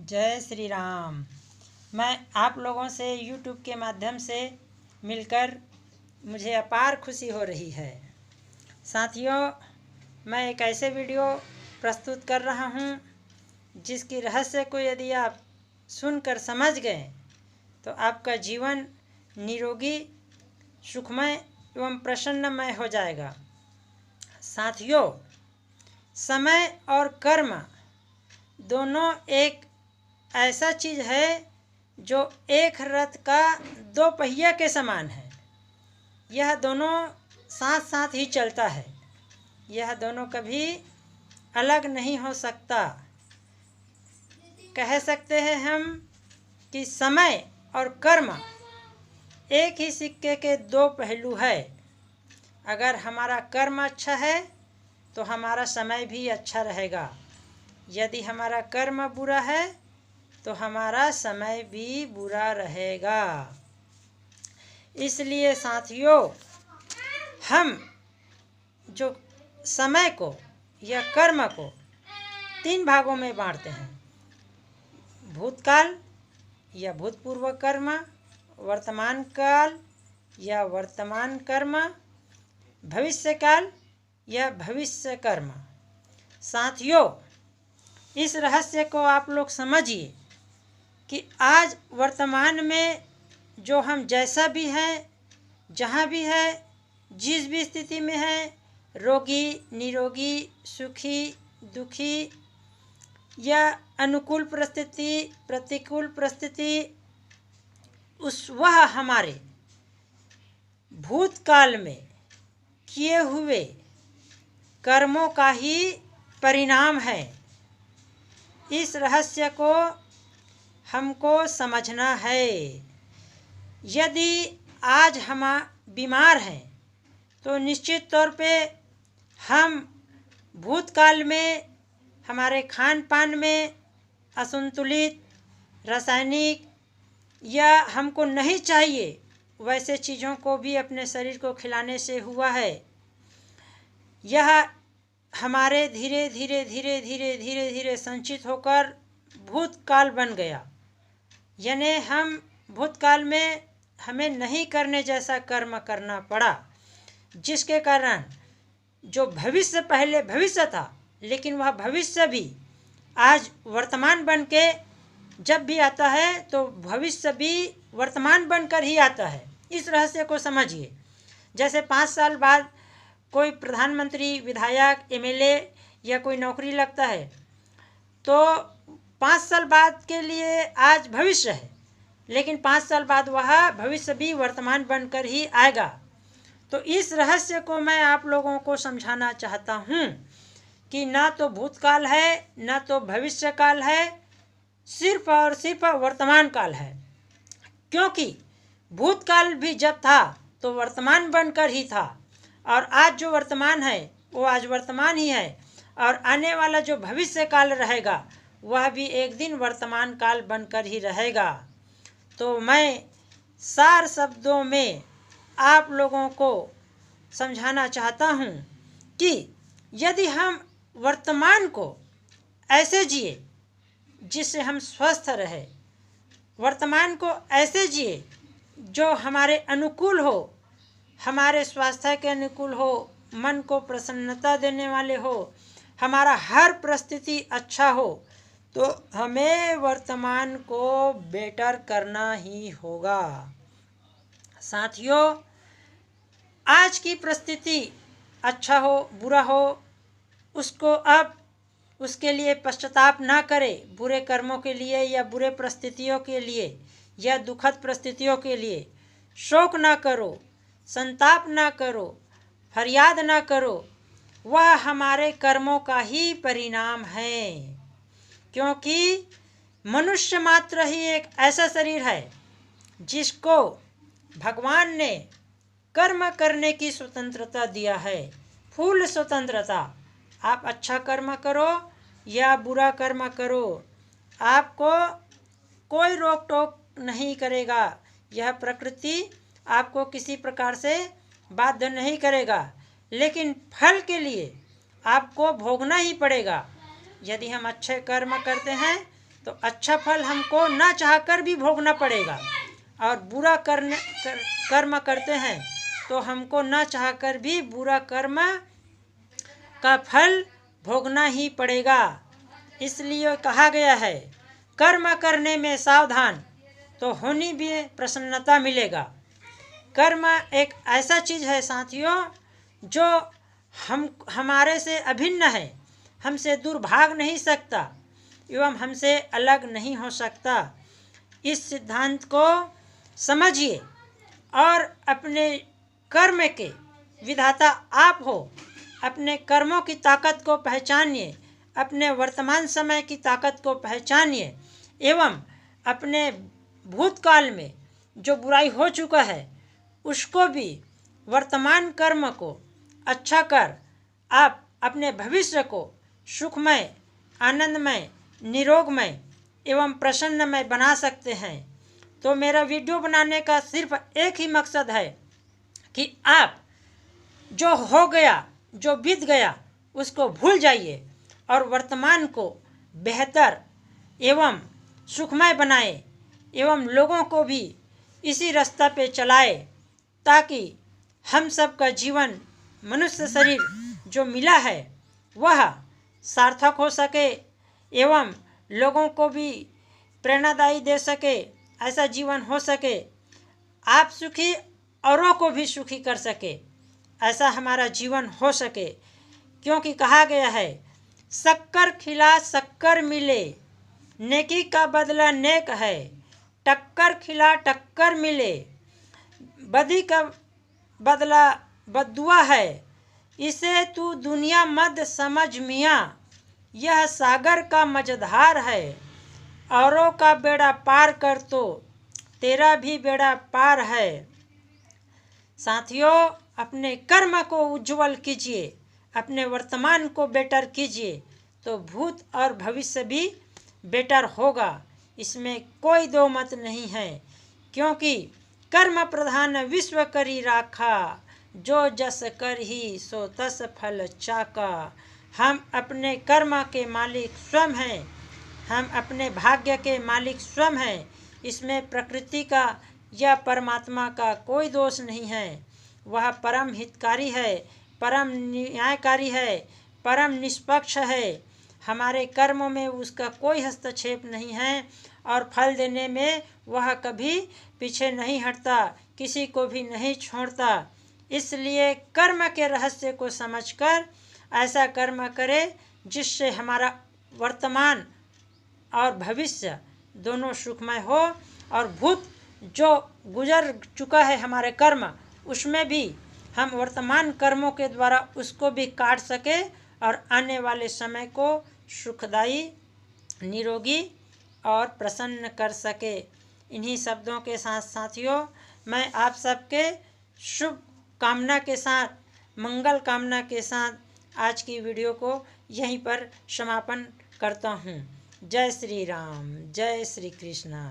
जय श्री राम। मैं आप लोगों से YouTube के माध्यम से मिलकर मुझे अपार खुशी हो रही है। साथियों, मैं एक ऐसे वीडियो प्रस्तुत कर रहा हूँ जिसकी रहस्य को यदि आप सुनकर समझ गए तो आपका जीवन निरोगी, सुखमय एवं प्रसन्नमय हो जाएगा। साथियों, समय और कर्म दोनों एक ऐसा चीज़ है जो एक रथ का दो पहिया के समान है। यह दोनों साथ साथ ही चलता है। यह दोनों कभी अलग नहीं हो सकता। कह सकते हैं हम कि समय और कर्म एक ही सिक्के के दो पहलू है। अगर हमारा कर्म अच्छा है तो हमारा समय भी अच्छा रहेगा। यदि हमारा कर्म बुरा है तो हमारा समय भी बुरा रहेगा। इसलिए साथियों, हम जो समय को या कर्म को तीन भागों में बांटते हैं: भूतकाल या भूतपूर्व कर्म, वर्तमान काल या वर्तमान कर्म, भविष्यकाल या भविष्य कर्म। साथियों, इस रहस्य को आप लोग समझिए कि आज वर्तमान में जो हम जैसा भी हैं, जहाँ भी है, जिस भी स्थिति में है, रोगी, निरोगी, सुखी, दुखी या अनुकूल परिस्थिति, प्रतिकूल परिस्थिति, वह हमारे भूतकाल में किए हुए कर्मों का ही परिणाम है। इस रहस्य को हमको समझना है। यदि आज हम बीमार हैं तो निश्चित तौर पे हम भूतकाल में हमारे खान पान में असंतुलित, रासायनिक या हमको नहीं चाहिए वैसे चीज़ों को भी अपने शरीर को खिलाने से हुआ है। यह हमारे धीरे धीरे धीरे धीरे धीरे धीरे संचित होकर भूतकाल बन गया। यानी हम भूतकाल में हमें नहीं करने जैसा कर्म करना पड़ा, जिसके कारण जो भविष्य पहले भविष्य था, लेकिन वह भविष्य भी आज वर्तमान बन के जब भी आता है तो भविष्य भी वर्तमान बनकर ही आता है। इस रहस्य को समझिए। जैसे 5 साल बाद कोई प्रधानमंत्री, विधायक, एमएलए या कोई नौकरी लगता है तो 5 साल बाद के लिए आज भविष्य है, लेकिन 5 साल बाद वह भविष्य भी वर्तमान बनकर ही आएगा। तो इस रहस्य को मैं आप लोगों को समझाना चाहता हूँ कि ना तो भूतकाल है ना तो भविष्य काल है, सिर्फ और सिर्फ वर्तमान काल है। क्योंकि भूतकाल भी जब था तो वर्तमान बनकर ही था, और आज जो वर्तमान है वो आज वर्तमान ही है, और आने वाला जो भविष्य काल रहेगा वह भी एक दिन वर्तमान काल बनकर ही रहेगा। तो मैं सार शब्दों में आप लोगों को समझाना चाहता हूँ कि यदि हम वर्तमान को ऐसे जिए जिससे हम स्वस्थ रहे, वर्तमान को ऐसे जिए जो हमारे अनुकूल हो, हमारे स्वास्थ्य के अनुकूल हो, मन को प्रसन्नता देने वाले हो, हमारा हर परिस्थिति अच्छा हो, तो हमें वर्तमान को बेटर करना ही होगा। साथियों, आज की परिस्थिति अच्छा हो बुरा हो, उसको अब उसके लिए पश्चाताप ना करें। बुरे कर्मों के लिए या बुरे परिस्थितियों के लिए या दुखद परिस्थितियों के लिए शोक ना करो, संताप ना करो, फरियाद ना करो। वह हमारे कर्मों का ही परिणाम है। क्योंकि मनुष्य मात्र ही एक ऐसा शरीर है जिसको भगवान ने कर्म करने की स्वतंत्रता दिया है, फुल स्वतंत्रता। आप अच्छा कर्म करो या बुरा कर्म करो, आपको कोई रोक टोक नहीं करेगा। यह प्रकृति आपको किसी प्रकार से बाध्य नहीं करेगा, लेकिन फल के लिए आपको भोगना ही पड़ेगा। यदि हम अच्छे कर्म करते हैं तो अच्छा फल हमको ना चाहकर भी भोगना पड़ेगा, और बुरा कर्म करते हैं तो हमको ना चाहकर भी बुरा कर्म का फल भोगना ही पड़ेगा। इसलिए कहा गया है, कर्म करने में सावधान तो होनी भी प्रसन्नता मिलेगा। कर्म एक ऐसा चीज़ है साथियों जो हमारे से अभिन्न है, हमसे दूर भाग नहीं सकता एवं हमसे अलग नहीं हो सकता। इस सिद्धांत को समझिए और अपने कर्म के विधाता आप हो। अपने कर्मों की ताकत को पहचानिए, अपने वर्तमान समय की ताकत को पहचानिए एवं अपने भूतकाल में जो बुराई हो चुका है उसको भी वर्तमान कर्म को अच्छा कर आप अपने भविष्य को सुखमय, आनंदमय, निरोगमय एवं प्रसन्नमय बना सकते हैं। तो मेरा वीडियो बनाने का सिर्फ एक ही मकसद है कि आप जो हो गया, जो बीत गया, उसको भूल जाइए और वर्तमान को बेहतर एवं सुखमय बनाए एवं लोगों को भी इसी रास्ता पे चलाए, ताकि हम सब का जीवन, मनुष्य शरीर जो मिला है वह सार्थक हो सके एवं लोगों को भी प्रेरणादायी दे सके, ऐसा जीवन हो सके, आप सुखी औरों को भी सुखी कर सके, ऐसा हमारा जीवन हो सके। क्योंकि कहा गया है, शक्कर खिला शक्कर मिले, नेकी का बदला नेक है, टक्कर खिला टक्कर मिले, बदी का बदला बद्दुआ है, इसे तू दुनिया मत समझ मियाँ, यह सागर का मझधार है, औरों का बेड़ा पार कर तो तेरा भी बेड़ा पार है। साथियों, अपने कर्म को उज्जवल कीजिए, अपने वर्तमान को बेटर कीजिए तो भूत और भविष्य भी बेटर होगा, इसमें कोई दो मत नहीं है। क्योंकि कर्म प्रधान विश्व करी राखा, जो जस कर ही सो तस फल चाका। हम अपने कर्म के मालिक स्वयं हैं, हम अपने भाग्य के मालिक स्वयं हैं। इसमें प्रकृति का या परमात्मा का कोई दोष नहीं है। वह परम हितकारी है, परम न्यायकारी है, परम निष्पक्ष है। हमारे कर्मों में उसका कोई हस्तक्षेप नहीं है और फल देने में वह कभी पीछे नहीं हटता, किसी को भी नहीं छोड़ता। इसलिए कर्म के रहस्य को समझकर ऐसा कर्म करें जिससे हमारा वर्तमान और भविष्य दोनों सुखमय हो, और भूत जो गुजर चुका है हमारे कर्म, उसमें भी हम वर्तमान कर्मों के द्वारा उसको भी काट सके और आने वाले समय को सुखदायी, निरोगी और प्रसन्न कर सके। इन्हीं शब्दों के साथ साथियों, मैं आप सबके शुभ कामना के साथ, मंगल कामना के साथ आज की वीडियो को यहीं पर समापन करता हूँ। जय श्री राम, जय श्री कृष्ण।